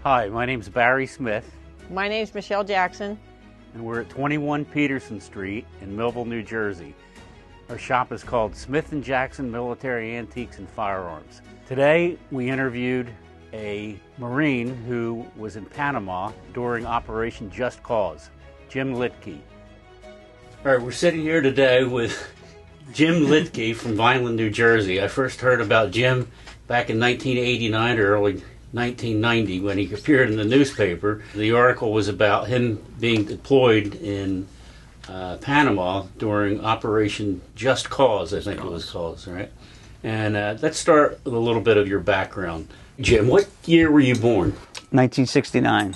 Hi, my name's Barry Smith, My name's Michelle Jackson. and we're at 21 Peterson Street in Millville, New Jersey. Our shop is called Smith & Jackson Military Antiques and Firearms. Today, we interviewed a Marine who was in Panama during Operation Just Cause, Jim Lidke. All right, we're sitting here today with Jim Lidke from Vineland, New Jersey. I first heard about Jim back in 1989 or early 1990 when he appeared in the newspaper. The article was about him being deployed in Panama during Operation Just Cause, I think it was called, right? And let's start with a little bit of your background. Jim, what year were you born? 1969,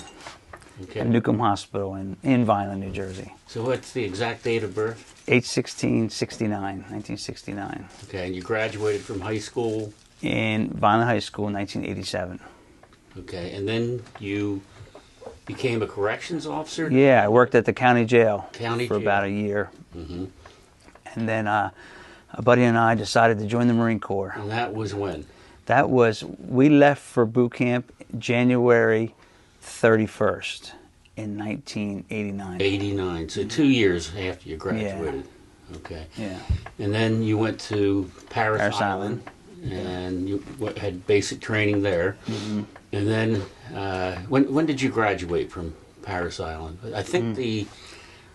Okay. at Newcomb Hospital in Vineland, New Jersey. So what's the exact date of birth? 8/16/69, 1969. Okay, and you graduated from high school. In Vineland High School, 1987. Okay, and then you became a corrections officer? Yeah, I worked at the county jail County for jail. about a year. Mm-hmm. And then a buddy and I decided to join the Marine Corps. And that was when? We left for boot camp January 31st in 1989. 89, so 2 years after you graduated. Okay. Yeah. And then you went to Paris Paris Island, and you had basic training there. Mm-hmm. And then, when did you graduate from Paris Island? I think the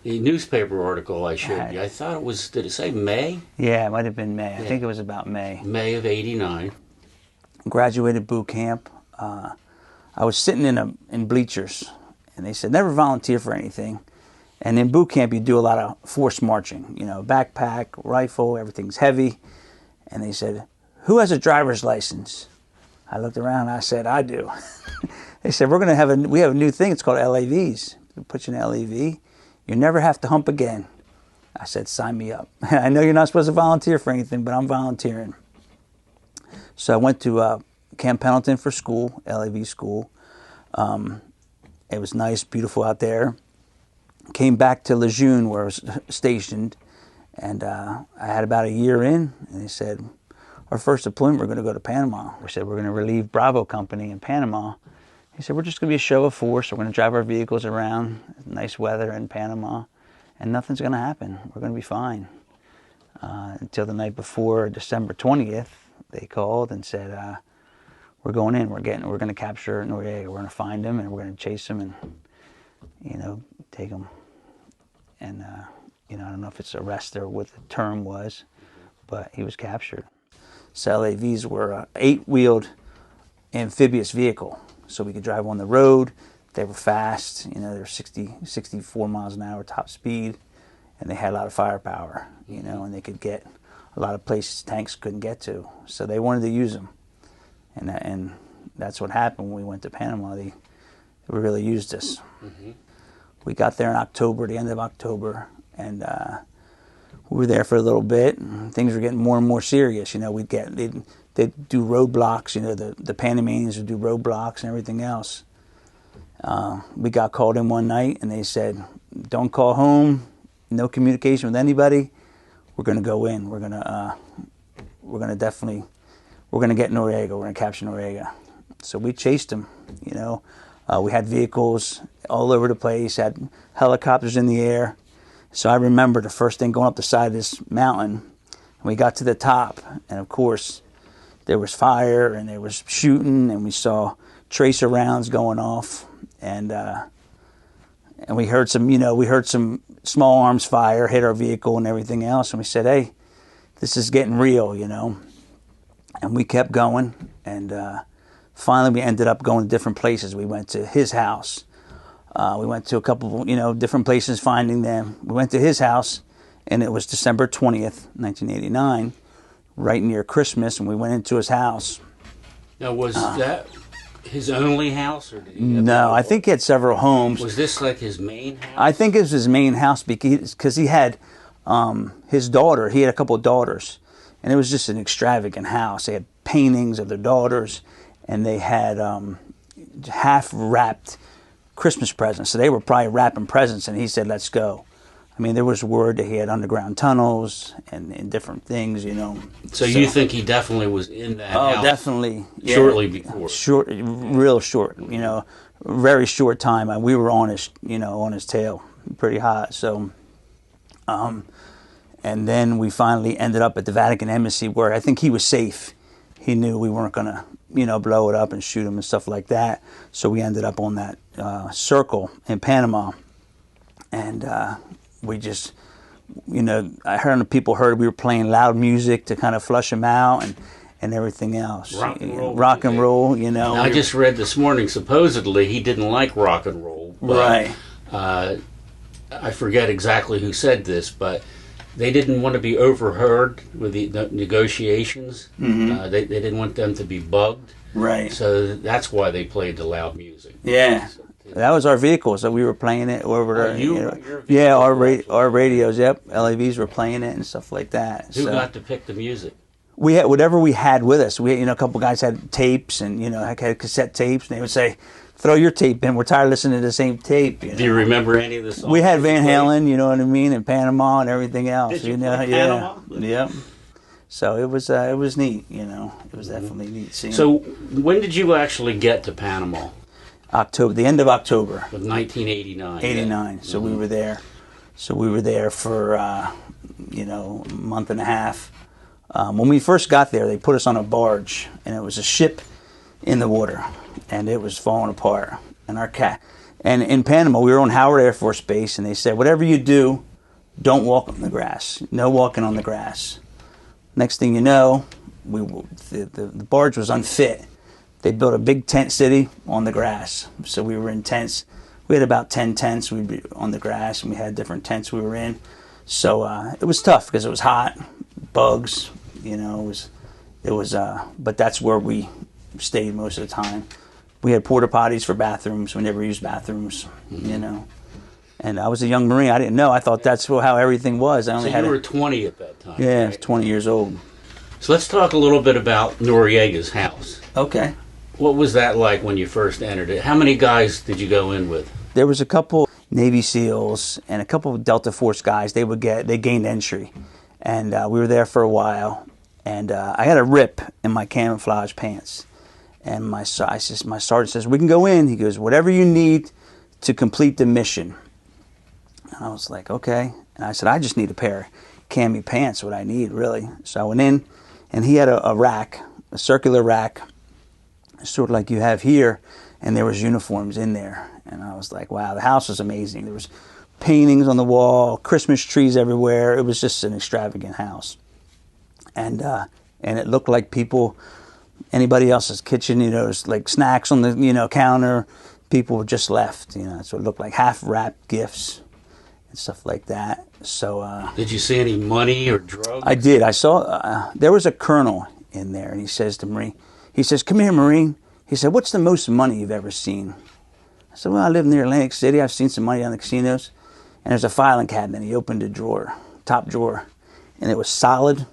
newspaper article I showed you, I thought it was, did it say May? Yeah, it might have been May. Yeah. I think it was about May. May of 89. Graduated boot camp. I was sitting in bleachers, and they said never volunteer for anything. And in boot camp, you do a lot of forced marching. You know, backpack, rifle, everything's heavy. And they said, "Who has a driver's license?" I looked around and I said, "I do." They said, we have a new thing. It's called LAVs. We put you in an LAV. You never have to hump again. I said, "Sign me up." I know you're not supposed to volunteer for anything, but I'm volunteering. So I went to Camp Pendleton for school, LAV school. It was nice, beautiful out there. Came back to Lejeune where I was stationed, and I had about a year in, and they said, "Our first deployment, we're going to go to Panama." We said, "We're going to relieve Bravo Company in Panama." He said, "We're just going to be a show of force. We're going to drive our vehicles around, nice weather in Panama, and nothing's going to happen. We're going to be fine." Until the night before, December 20th, they called and said, "We're going in. We're going to capture Noriega. We're going to find him, and we're going to chase him and, take him." And, I don't know if it's arrest or what the term was, but he was captured. So LAVs were an 8-wheeled amphibious vehicle, so we could drive on the road. They were fast, they were 64 miles an hour top speed, and they had a lot of firepower, and they could get a lot of places tanks couldn't get to. So they wanted to use them, and that's what happened when we went to Panama. They really used us. Mm-hmm. We got there in October, the end of October, and we were there for a little bit, and things were getting more and more serious. They'd do roadblocks. The Panamanians would do roadblocks and everything else. We got called in one night, and they said, "Don't call home. No communication with anybody. We're going to go in. We're going to get Noriega. We're going to capture Noriega." So we chased him. We had vehicles all over the place. Had helicopters in the air. So I remember the first thing going up the side of this mountain. And we got to the top, and of course, there was fire and there was shooting, and we saw tracer rounds going off, and we heard some small arms fire hit our vehicle and everything else, and we said, "Hey, this is getting real," And we kept going, and finally we ended up going to different places. We went to his house. We went to a couple, different places finding them. We went to his house, and it was December 20th, 1989, right near Christmas, and we went into his house. Now, was that his only house? Or did he No, I think he had several homes. Was this like his main house? I think it was his main house because he had his daughter. He had a couple of daughters, and it was just an extravagant house. They had paintings of their daughters, and they had half-wrapped Christmas presents. So they were probably wrapping presents, and he said, "Let's go." I mean, there was word that he had underground tunnels and different things, you know. So you think he definitely was in that Oh, house definitely. Yeah. shortly before? Short, real short, you know, very short time. And we were on his, you know, on his tail pretty hot. So, and then we finally ended up at the Vatican Embassy where I think he was safe. He knew we weren't going to, you know, blow it up and shoot him and stuff like that. So we ended up on that circle in Panama. And we just, you know, I heard people heard we were playing loud music to kind of flush him out and everything else. Rock and roll. Rock and roll, you know. Now, I just read this morning, supposedly he didn't like rock and roll. But, Right. I forget exactly who said this, but they didn't want to be overheard with the negotiations. Mm-hmm. They didn't want them to be bugged. Right. So that's why they played the loud music. Yeah. That was our vehicle, so we were playing it over there. Your yeah, our radios, yep. LAVs were playing it and stuff like that. Who got to pick the music? We had whatever we had with us. We had, you know, a couple guys had tapes and, you know, had cassette tapes, and they would say, throw your tape in. We're tired of listening to the same tape. You know? Do you remember any of the songs? We had Van Halen, you know what I mean, and Panama and everything else. Did you know, play yeah. Panama? Yep. So it was neat, you know. It was definitely neat seeing. So when did you actually get to Panama? The end of October. Of 1989. 89. So we were there. So we were there for, you know, a month and a half. When we first got there, they put us on a barge, and it was a ship in the water, and it was falling apart. And in Panama, we were on Howard Air Force Base, and they said, whatever you do, don't walk on the grass. No walking on the grass. Next thing you know, the barge was unfit. They built a big tent city on the grass. So we were in tents. We had about 10 tents. We'd be on the grass, and we had different tents we were in. So it was tough because it was hot, bugs, you know. It was. But that's where we stayed most of the time. We had porta potties for bathrooms. We never used bathrooms, you know. And I was a young Marine. I didn't know. I thought that's how everything was. I only so you were 20 at that time. Yeah, right? I was 20 years old. So let's talk a little bit about Noriega's house. Okay. What was that like when you first entered it? How many guys did you go in with? There was a couple Navy SEALs and a couple of Delta Force guys. They gained entry, and we were there for a while. And I had a rip in my camouflage pants, and my sergeant says, "We can go in." He goes, "Whatever you need to complete the mission." And I was like, "Okay." And I said, "I just need a pair of cami pants. What I need, really." So I went in, and he had a rack, a circular rack, sort of like you have here, and there was uniforms in there. And I was like, wow, the house was amazing. There was paintings on the wall, Christmas trees everywhere. It was just an extravagant house. And it looked like anybody else's kitchen, you know, it was like snacks on the, you know, counter. People were just left, you know, so it looked like half-wrapped gifts and stuff like that. So did you see any money or drugs? I did. I saw, there was a colonel in there, and he says to me, he says, "Come here, Marine." He said, "What's the most money you've ever seen?" I said, "Well, I live near Atlantic City. I've seen some money down the casinos." And there's a filing cabinet. He opened a drawer, top drawer, and it was solid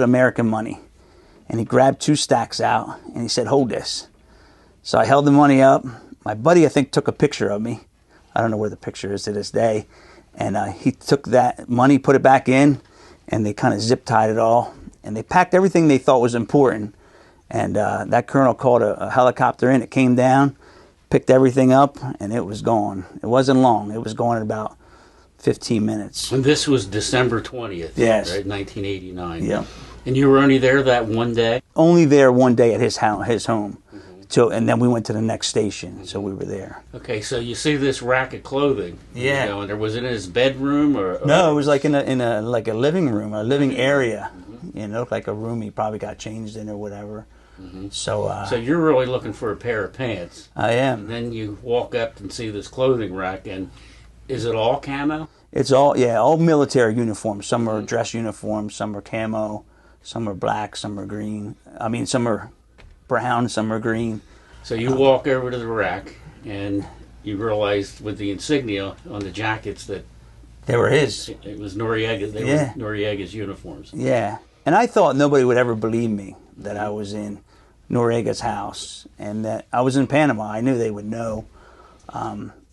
American money. And he grabbed 2 stacks out, and he said, "Hold this." So I held the money up. My buddy, I think, took a picture of me. I don't know where the picture is to this day. And he took that money, put it back in, and they kind of zip-tied it all. And they packed everything they thought was important. And that colonel called a helicopter in. It came down, picked everything up, and it was gone. It wasn't long. It was gone in about 15 minutes. And this was December 20th, yes. Right, 1989. Yeah. And you were only there that one day? Only there one day at his home. And then we went to the next station, so we were there. Okay, so you see this rack of clothing. Yeah. You know, and was it in his bedroom or? No, it was like in a like a living room, a living area. You know, like a room he probably got changed in or whatever. So you're really looking for a pair of pants. I am. And then you walk up and see this clothing rack, and is it all camo? It's all military uniforms. Some are dress uniforms, some are camo, some are black, some are green. I mean, some are brown, some are green. So you walk over to the rack, and you realize with the insignia on the jackets that they were his. It was Noriega. They were Noriega's uniforms. Yeah, and I thought nobody would ever believe me that I was in Noriega's house and that I was in Panama. I knew they would know.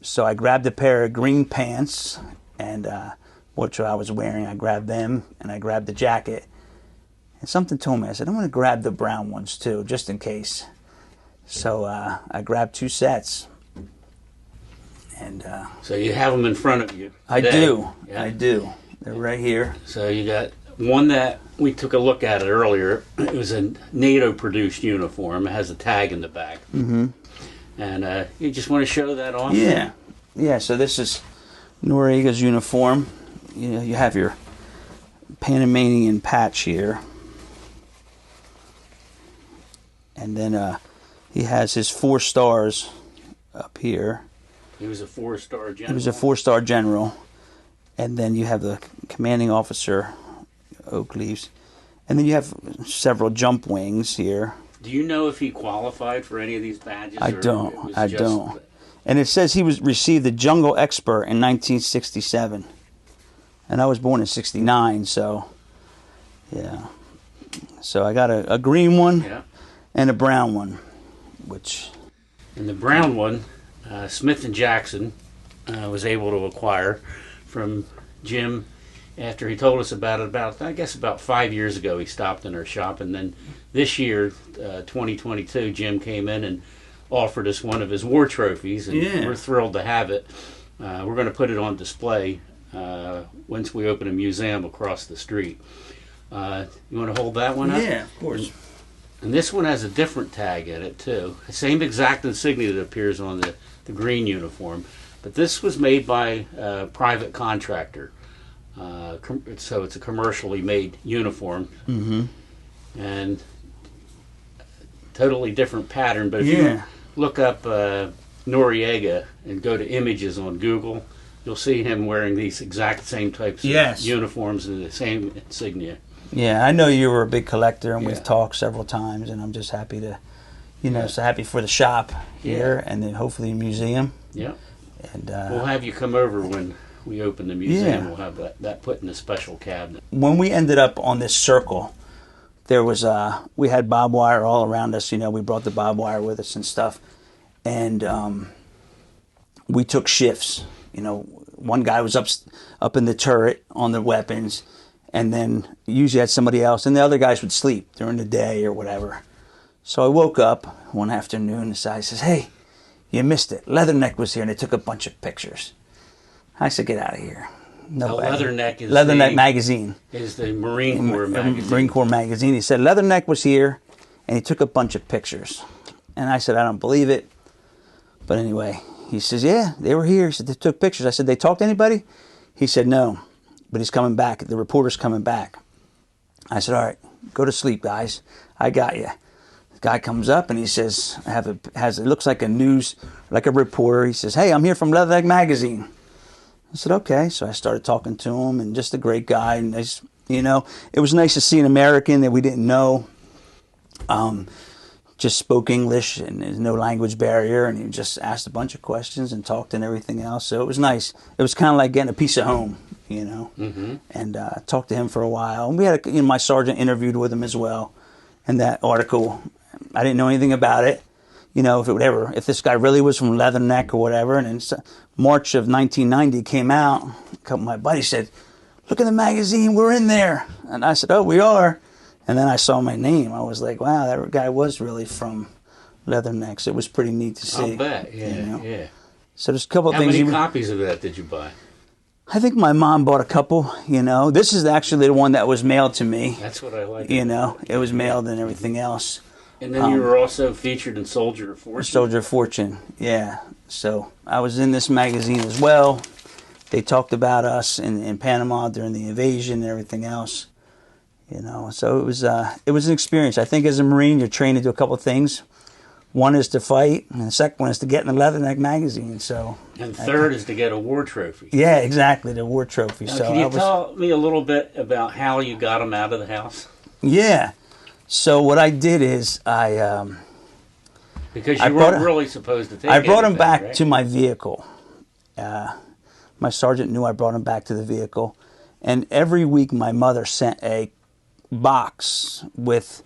So I grabbed a pair of green pants, and which I was wearing. I grabbed them, and I grabbed the jacket. And something told me, I said, I'm going to grab the brown ones too, just in case. So I grabbed 2 sets. And so you have them in front of you today. I do. Yeah. I do. They're right here. So you got one that we took a look at it earlier. It was a NATO-produced uniform. It has a tag in the back. Mm-hmm. And you just want to show that off? Yeah. Yeah, so this is Noriega's uniform. You have your Panamanian patch here. And then he has his 4 stars up here. He was a 4-star general? He was a 4-star general. And then you have the commanding officer, oak leaves. And then you have several jump wings here. Do you know if he qualified for any of these badges? I don't. I don't. And it says he received the Jungle Expert in 1967. And I was born in 69, so yeah. So I got a green one and a brown one, which... And the brown one, Smith & Jackson was able to acquire from Jim after he told us about it about 5 years ago. He stopped in our shop, and then this year, 2022, Jim came in and offered us one of his war trophies, and we're thrilled to have it. We're going to put it on display once we open a museum across the street. You want to hold that one up? Yeah, of course. And this one has a different tag in it too. The same exact insignia that appears on the green uniform, but this was made by a private contractor. So it's a commercially made uniform, and totally different pattern. But if you look up Noriega and go to images on Google, you'll see him wearing these exact same types of uniforms and the same insignia. Yeah, I know you were a big collector, and we've talked several times, and I'm just happy to, so happy for the shop here, and then hopefully the museum. Yeah. And we'll have you come over when we open the museum. We'll have that put in a special cabinet. When we ended up on this circle, there was we had barbed wire all around us. We brought the barbed wire with us and stuff, and we took shifts. One guy was up in the turret on the weapons, and then usually had somebody else, and the other guys would sleep during the day or whatever. So I woke up one afternoon, and the guy says, "Hey, you missed it. Leatherneck was here, and they took a bunch of pictures." I said, "Get out of here." No way. Leatherneck magazine. Is the Marine Corps magazine. Marine Corps magazine. He said, Leatherneck was here, and he took a bunch of pictures. And I said, I don't believe it. But anyway, he says, yeah, they were here. He said, they took pictures. I said, they talked to anybody? He said, no, but he's coming back. The reporter's coming back. I said, all right, go to sleep, guys. I got you. The guy comes up, and he says, it looks like like a reporter. He says, hey, I'm here from Leatherneck magazine. I said, okay. So I started talking to him, and just a great guy. And it was nice to see an American that we didn't know. Just spoke English, and there's no language barrier. And he just asked a bunch of questions and talked and everything else. So it was nice. It was kind of like getting a piece of home, And talked to him for a while. And we had my sergeant interviewed with him as well. And that article, I didn't know anything about it. If this guy really was from Leatherneck or whatever. And in March of 1990 came out. A couple of my buddies said, look at the magazine, we're in there. And I said, oh, we are. And then I saw my name. I was like, wow, that guy was really from Leatherneck. So it was pretty neat to see. I'll bet, yeah. So there's a couple of things. How many copies of that did you buy? I think my mom bought a couple, This is actually the one that was mailed to me. That's what I like. It was mailed and everything else. And then you were also featured in Soldier of Fortune. Soldier of Fortune, yeah. So I was in this magazine as well. They talked about us in Panama during the invasion and everything else. So it was an experience. I think as a Marine, you're trained to do a couple of things. One is to fight, and the second one is to get in the Leatherneck magazine. So. And third is to get a war trophy. Yeah, exactly, the war trophy. Now, can you tell me a little bit about how you got them out of the house? Yeah. So what I did is because you weren't really supposed to take I brought him anything, back right? to my vehicle. My sergeant knew I brought him back to the vehicle. And every week my mother sent a box with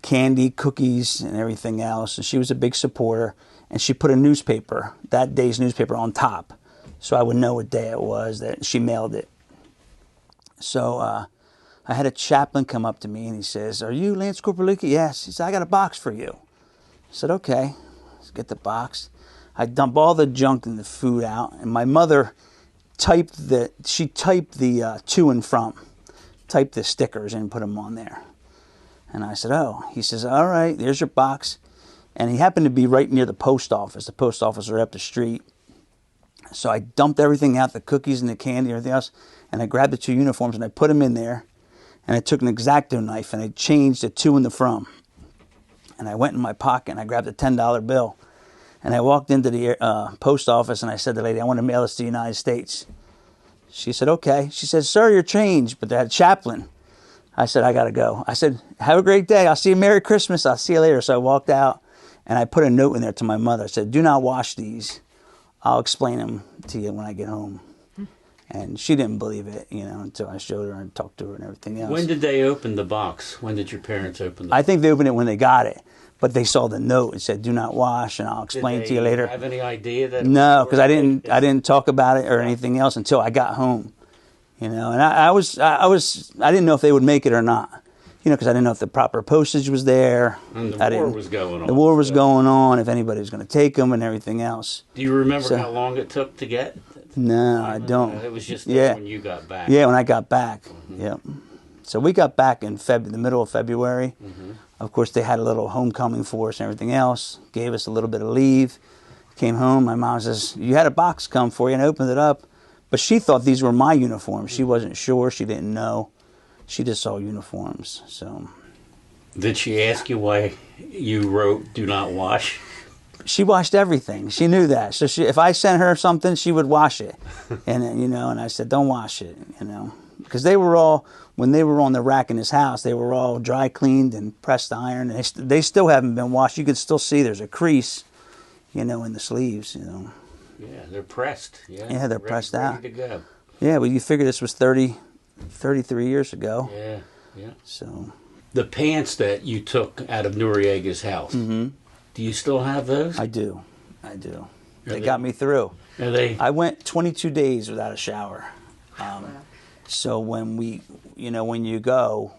candy, cookies, and everything else. And she was a big supporter. And she put a newspaper, that day's newspaper, on top. so I would know what day it was that she mailed it. So I had a chaplain come up to me and he says, "Are you Lance Corporal Lidke?" "Yes." He said, "I got a box for you." I said, "Okay." Let's get the box. I dump all the junk and the food out, and my mother typed the to and from, typed the stickers and put them on there. And I said, "Oh." He says, "All right, there's your box." And he happened to be right near the post office. The post office was up the street. So I dumped everything out, the cookies and the candy and everything else, and I grabbed the 2 uniforms and I put them in there. And I took an X-Acto knife and I changed the to and the from. And I went in my pocket and I grabbed a $10 bill. And I walked into the post office and I said to the lady, "I want to mail this to the United States." She said, "Okay." She said, "Sir, your change." But they had a chaplain. I said, "I got to go." I said, "Have a great day. I'll see you. Merry Christmas. I'll see you later." So I walked out and I put a note in there to my mother. I said, "Do not wash these. I'll explain them to you when I get home." And she didn't believe it, until I showed her and talked to her and everything else. When did they open the box? When did your parents open the box? I think they opened it when they got it. But they saw the note. It said, "Do not wash, and I'll explain to you later." Did they have any idea that? No, because I didn't talk about it or anything else until I got home. And I didn't know if they would make it or not. Because I didn't know if the proper postage was there. And the war was going on. The war was going on, if anybody was going to take them and everything else. Do you remember how long it took to get? No, I don't. It was just when you got back. Yeah, when I got back. Mm-hmm. Yep. So we got back in the middle of February. Mm-hmm. Of course, they had a little homecoming for us and everything else. Gave us a little bit of leave. Came home. My mom says, "You had a box come for you," and I opened it up. But she thought these were my uniforms. She wasn't sure. She didn't know. She just saw uniforms. So. Did she ask you why you wrote "Do not wash"? She washed everything. She knew that. So if I sent her something, she would wash it. And and I said, "Don't wash it," because they were all, when they were on the rack in his house, they were all dry cleaned and pressed iron. And they still haven't been washed. You can still see there's a crease, in the sleeves. Yeah, they're pressed. Yeah, they're pressed out. Ready to go. Yeah, well, you figure this was 33 years ago. Yeah. So. The pants that you took out of Noriega's house, do you still have those? I do. They got me through. Are they? I went 22 days without a shower. So when when you go,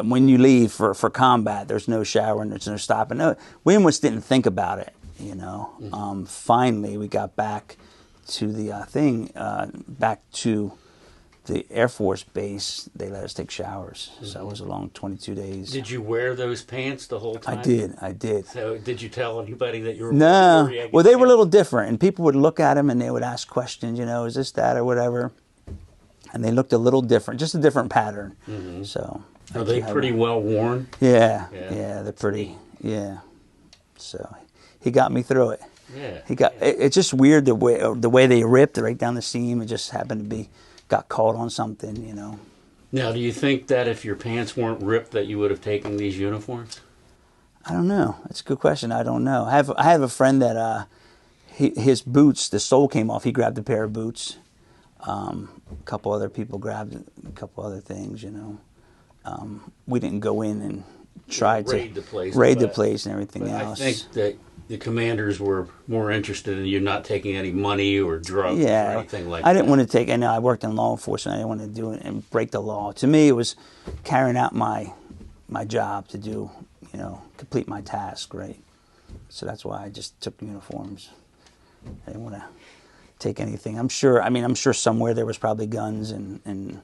when you leave for combat, there's no shower and there's no stopping. No, we almost didn't think about it, Finally, we got back to the back to the Air Force base. They let us take showers. So it was a long 22 days. Did you wear those pants the whole time? I did. So did you tell anybody that you were? No. Well, they were a little different, and people would look at them and they would ask questions. Is this, that, or whatever? And they looked a little different, just a different pattern. Mm-hmm. So. Are they pretty well worn? Yeah, they're pretty. Yeah. So he got me through it. Yeah. It's just weird the way they ripped right down the seam. It just happened to got caught on something, Now, do you think that if your pants weren't ripped that you would have taken these uniforms? I don't know. That's a good question. I don't know. I have a friend that his boots, the sole came off. He grabbed a pair of boots. A couple other people grabbed a couple other things, We didn't go in and try to raid the place and everything else. I think that the commanders were more interested in you not taking any money or drugs or anything like that. I didn't want to take. I worked in law enforcement. I didn't want to do it and break the law. To me, it was carrying out my job to do, complete my task, right? So that's why I just took uniforms. I didn't want to take anything. I'm sure somewhere there was probably guns and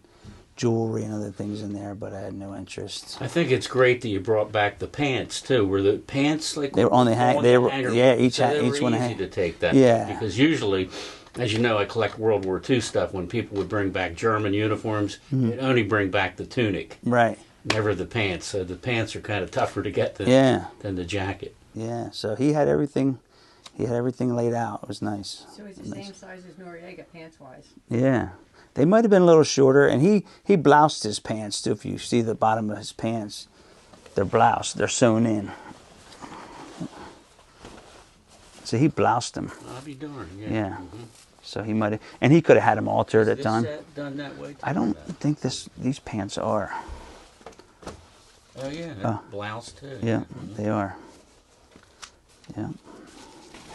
jewelry and other things in there, but I had no interest. I think it's great that you brought back the pants too. Were the pants like they were on the hanger? They were, yeah. Each one easy to take that. Yeah. Because usually, as you know, I collect World War II stuff. When people would bring back German uniforms, they'd only bring back the tunic, right? Never the pants. So the pants are kind of tougher to get than the jacket. Yeah. So he had everything. He had everything laid out. It was nice. So he's the same size as Noriega, pants-wise. Yeah. They might have been a little shorter, and he bloused his pants, too. If you see the bottom of his pants, they're bloused. They're sewn in. So he bloused them. I'll be darned, yeah. Yeah. Mm-hmm. So he might have, and he could have had them altered at done. Done that way too? I don't think these pants are. Oh, yeah. Blouse, too. Yeah, they are. Yeah.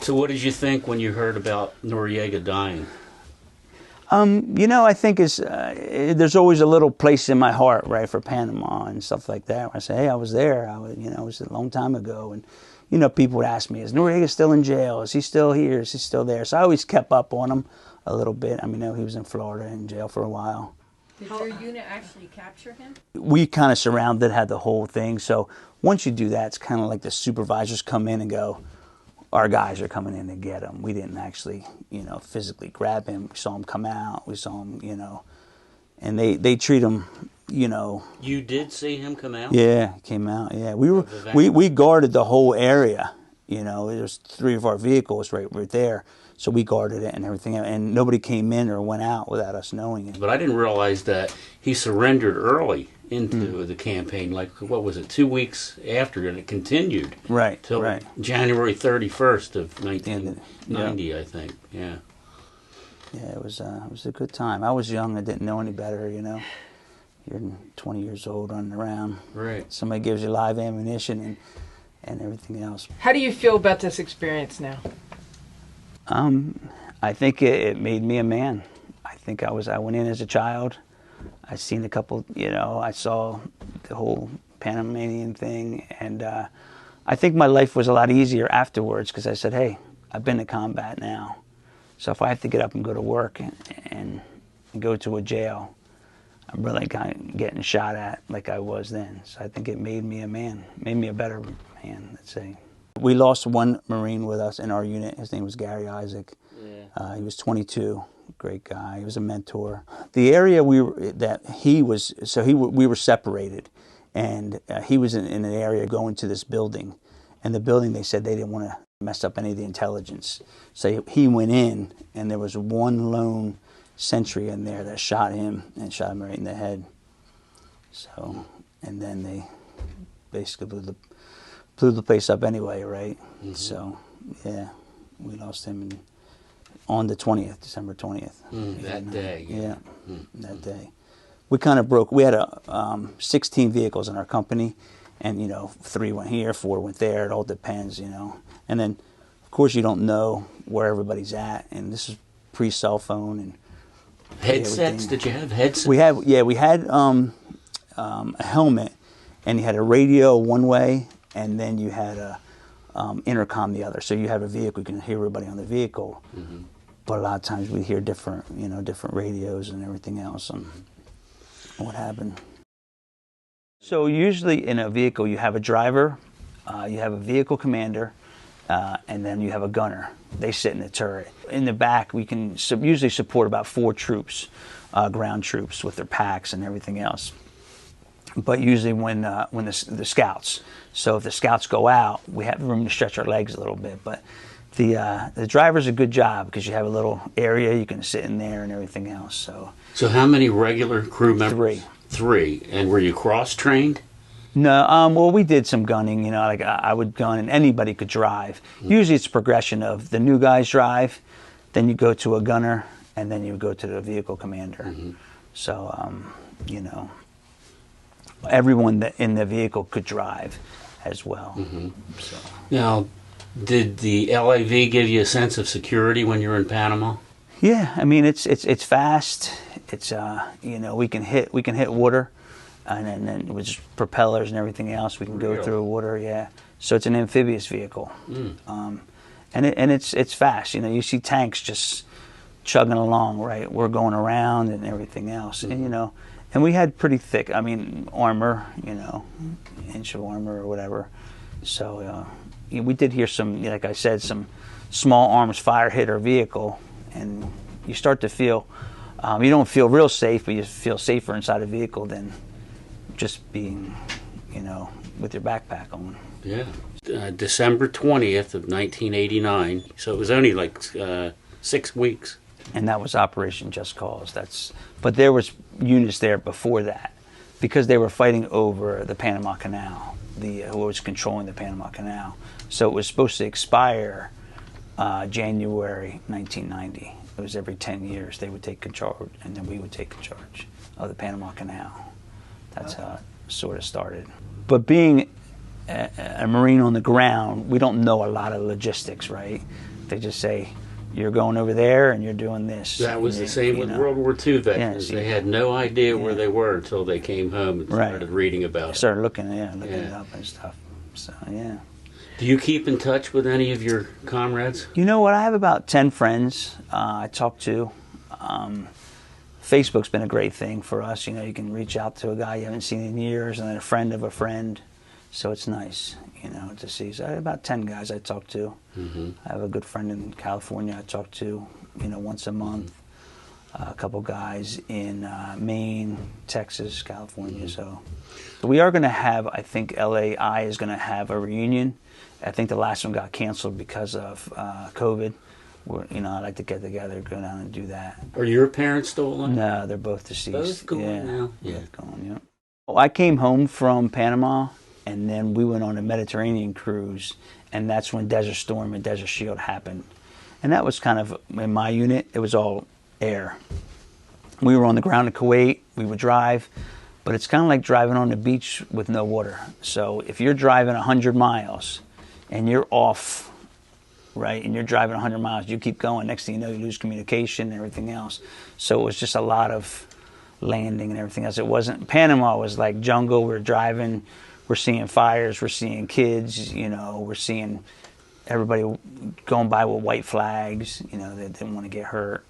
So what did you think when you heard about Noriega dying? I think there's always a little place in my heart, right, for Panama and stuff like that. I say, hey, I was there. It was a long time ago, and people would ask me, is Noriega still in jail? Is he still here? Is he still there? So I always kept up on him a little bit. He was in Florida in jail for a while. Did your unit actually capture him? We kind of had the whole thing. So once you do that, it's kind of like the supervisors come in and go, our guys are coming in to get him. We didn't actually, physically grab him. We saw him come out. We saw him, and they treat him, You did see him come out? Yeah, he came out. Yeah, we guarded the whole area. There was 3 of our vehicles right there, so we guarded it and everything, and nobody came in or went out without us knowing it. But I didn't realize that he surrendered early into the campaign. Like, what was it, 2 weeks after, and it continued. Right, till right. January 31st of 1990, I think. Yeah. Yeah, it was a good time. I was young. I didn't know any better. You're 20 years old running around. Right. Somebody gives you live ammunition and everything else. How do you feel about this experience now? I think it made me a man. I think I went in as a child. I seen a couple, I saw the whole Panamanian thing, and I think my life was a lot easier afterwards because I said, hey, I've been to combat now. So if I have to get up and go to work and go to a jail, I'm really kind of getting shot at like I was then. So I think it made me a man, made me a better man, let's say. We lost one Marine with us in our unit. His name was Gary Isaac. Yeah. He was 22, great guy. He was a mentor. The area we were separated, and he was in an area going to this building, and the building, they said they didn't want to mess up any of the intelligence. So he went in, and there was one lone sentry in there that shot him right in the head. So, and then they basically blew the place up anyway, right? Mm-hmm. So, yeah, we lost him on the 20th, December 20th. That day. Yeah, that day. We kind of broke. We had 16 vehicles in our company, and 3 went here, 4 went there. It all depends, And then, of course, you don't know where everybody's at, and this is pre-cell phone and headsets. Everything. Did you have headsets? We had a helmet, and you had a radio one way, and then you had a intercom the other. So you have a vehicle, you can hear everybody on the vehicle. Mm-hmm. But a lot of times we hear different radios and everything else on what happened. So usually in a vehicle you have a driver, you have a vehicle commander, and then you have a gunner. They sit in the turret. In the back we can usually support about 4 troops, ground troops with their packs and everything else. But usually when the scouts, so if the scouts go out, we have room to stretch our legs a little bit. But the driver's a good job because you have a little area you can sit in there and everything else. So how many regular crew members? 3. 3. And were you cross-trained? No, well, we did some gunning. Like I would gun, and anybody could drive. Mm-hmm. Usually it's a progression of the new guys drive, then you go to a gunner, and then you go to the vehicle commander. Mm-hmm. So everyone in the vehicle could drive as well. Mm-hmm. So. Now, did the LAV give you a sense of security when you were in Panama? Yeah, it's fast. It's we can hit water, and then with just propellers and everything else, we can go through water. Yeah, so it's an amphibious vehicle, and it's fast. You see tanks just chugging along, right? We're going around and everything else, and and we had pretty thick, armor, inch of armor or whatever. So we did hear some, like I said, some small arms fire hit our vehicle, and you start to feel, you don't feel real safe, but you feel safer inside a vehicle than just being, with your backpack on. Yeah. December 20th of 1989, so it was only like 6 weeks. And that was Operation Just Cause. But there was units there before that because they were fighting over the Panama Canal, who was controlling the Panama Canal. So it was supposed to expire January 1990. It was every 10 years they would take control, and then we would take charge of the Panama Canal. That's how it sort of started. But being a Marine on the ground, we don't know a lot of logistics, right? They just say, you're going over there and you're doing this. That was the same with know. World War II veterans. Yes, They had no idea where Yeah. they were until they came home and Right. started reading about it. Started looking it Yeah. up and stuff. So, yeah. Do you keep in touch with any of your comrades? You know what? I have about 10 friends I talk to. Facebook's been a great thing for us. You know, you can reach out to a guy you haven't seen in years and then a friend of a friend. So it's nice, you know, to see. So I have about 10 guys I talk to. Mm-hmm. I have a good friend in California I talk to, you know, once a month. A couple guys in Maine, Texas, California. So we are going to have, I think LAI is going to have a reunion. I think the last one got canceled because of COVID. You know, I'd like to get together, go down and do that. Are your parents still alive? No, they're both deceased. Both gone yeah. now? Yeah. Both gone, yeah. Well, I came home from Panama, and then we went on a Mediterranean cruise, and that's when Desert Storm and Desert Shield happened. And that was kind of, in my unit, it was all air. We were on the ground in Kuwait, we would drive, but it's kind of like driving on the beach with no water. So if you're driving 100 miles and you're off, right, and you're driving 100 miles, you keep going, next thing you know, you lose communication and everything else. So it was just a lot of landing and everything else. It wasn't, Panama was like jungle, we're driving, we're seeing fires, we're seeing kids, you know, we're seeing everybody going by with white flags, you know, they didn't want to get hurt.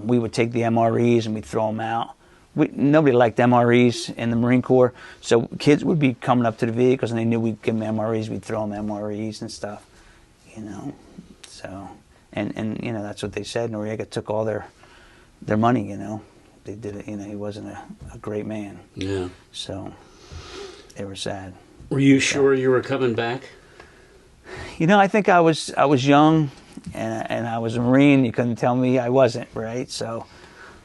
We would take the MREs and we'd throw them out. Nobody liked MREs in the Marine Corps, so kids would be coming up to the vehicles and they knew we'd give them MREs, we'd throw them MREs and stuff, you know. So, and you know, that's what they said. Noriega took all their money, you know. They did it, you know, he wasn't a great man. Yeah. So, they were sad. Were you sure you were coming back? You know, I think I was young, and I was a Marine. You couldn't tell me I wasn't, right? So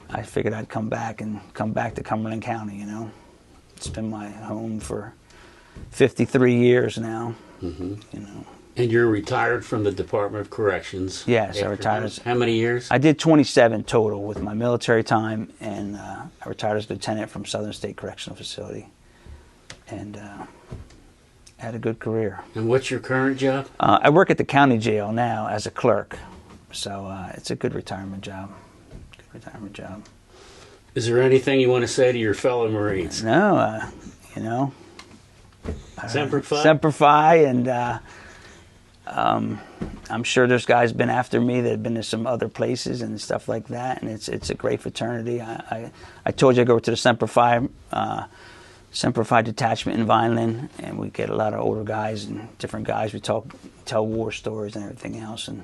I figured I'd come back to Cumberland County, you know. It's been my home for 53 years now, Mm-hmm. you know. And you're retired from the Department of Corrections? Yes, I after retired. How many years? I did 27 total with my military time, and I retired as lieutenant from Southern State Correctional Facility, and had a good career. And what's your current job? I work at the county jail now as a clerk, so it's a good retirement job. Good retirement job. Is there anything you want to say to your fellow Marines? No, you know. Semper Fi? Semper Fi, and I'm sure there's guys been after me that have been to some other places and stuff like that, and it's a great fraternity. I told you I go to the Semper Fi detachment in Vineland, and we get a lot of older guys and different guys. We tell war stories and everything else, and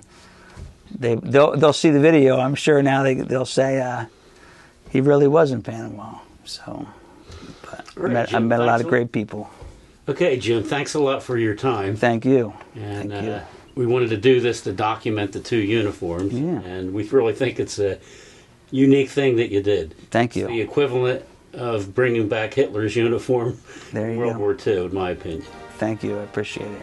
they'll see the video. I'm sure now they'll say he really was in Panama. So, but Right, I Jim, met a lot thanks of great people. Okay, Jim, thanks a lot for your time. Thank you. And Thank you. we wanted to do this to document the two uniforms, Yeah. and we really think it's a unique thing that you did. Thank It's the you. equivalent of bringing back Hitler's uniform There in you World go. War II, in my opinion. Thank you. I appreciate it.